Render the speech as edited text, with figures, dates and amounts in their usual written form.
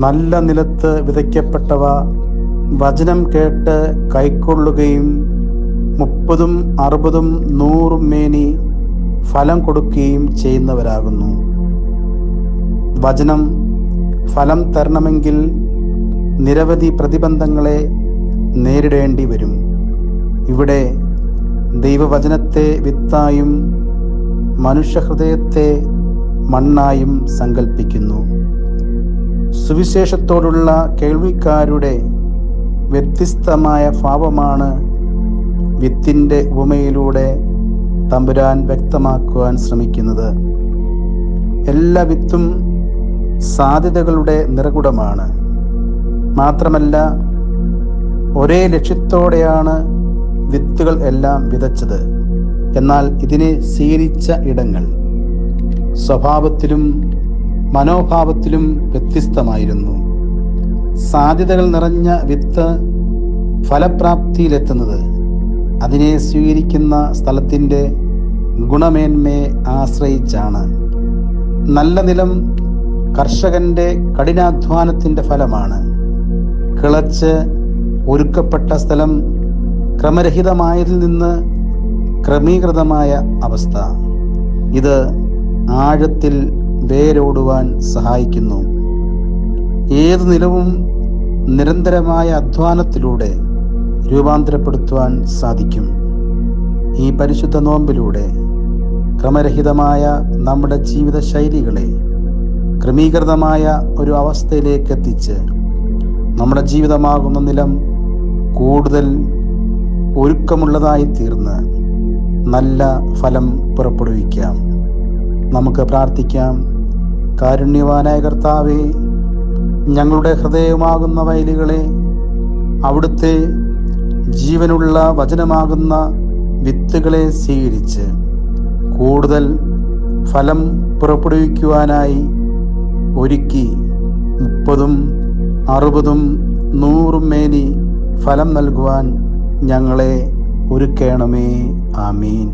നല്ല നിലത്ത് വിതയ്ക്കപ്പെട്ടവ വചനം കേട്ട് കൈക്കൊള്ളുകയും 30, 60, 100 മേനി ഫലം കൊടുക്കുകയും ചെയ്യുന്നവരാകുന്നു. വചനം ഫലം തരണമെങ്കിൽ നിരവധി പ്രതിബന്ധങ്ങളെ നേരിടേണ്ടി വരും. ഇവിടെ ദൈവവചനത്തെ വിത്തായും മനുഷ്യഹൃദയത്തെ മണ്ണായും സങ്കൽപ്പിക്കുന്നു. സുവിശേഷത്തോടുള്ള കേൾവിക്കാരുടെ വ്യത്യസ്തമായ ഭാവമാണ് വിത്തിൻ്റെ ഉപമയിലൂടെ തമ്പുരാൻ വ്യക്തമാക്കുവാൻ ശ്രമിക്കുന്നത്. എല്ലാ വിത്തും സാധ്യതകളുടെ നിറകുടമാണ്. മാത്രമല്ല, ഒരേ ലക്ഷ്യത്തോടെയാണ് വിത്തുകൾ എല്ലാം വിതച്ചത്. എന്നാൽ ഇതിനെ സ്വീകരിച്ച ഇടങ്ങൾ സ്വഭാവത്തിലും മനോഭാവത്തിലും വ്യത്യസ്തമായിരുന്നു. സാധ്യതകൾ നിറഞ്ഞ വിത്ത് ഫലപ്രാപ്തിയിലെത്തുന്നത് അതിനെ സ്വീകരിക്കുന്ന സ്ഥലത്തിൻ്റെ ഗുണമേന്മയെ ആശ്രയിച്ചാണ്. നല്ല നിലം കർഷകന്റെ കഠിനാധ്വാനത്തിൻ്റെ ഫലമാണ്. കിളച്ച് ഒരുക്കപ്പെട്ട സ്ഥലം ക്രമരഹിതമായതിൽ നിന്ന് ക്രമീകൃതമായ അവസ്ഥ. ഇത് ആഴത്തിൽ വേരോടുവാൻ സഹായിക്കുന്നു. ഏതു നിലവും നിരന്തരമായ അധ്വാനത്തിലൂടെ രൂപാന്തരപ്പെടുത്തുവാൻ സാധിക്കും. ഈ പരിശുദ്ധ നോമ്പിലൂടെ ക്രമരഹിതമായ നമ്മുടെ ജീവിത ശൈലികളെ ക്രമീകൃതമായ ഒരു അവസ്ഥയിലേക്ക് എത്തിച്ച് നമ്മുടെ ജീവിതമാകുന്ന നിലം കൂടുതൽ ഒരുക്കമുള്ളതായി തീർന്ന് നല്ല ഫലം പുറപ്പെടുവിക്കാം. നമുക്ക് പ്രാർത്ഥിക്കാം. കാരുണ്യവാനായ കർത്താവേ, ഞങ്ങളുടെ ഹൃദയമാകുന്ന വയലുകളെ അവിടുത്തെ ജീവനുള്ള വചനമാകുന്ന വിത്തുകളെ സ്വീകരിച്ച് കൂടുതൽ ഫലം പുറപ്പെടുവിക്കുവാനായി ഒരുക്കി 30, 60, 100 മേനി ഫലം നൽകുവാൻ ഞങ്ങളെ ഒരുക്കണമേ. ആമീൻ.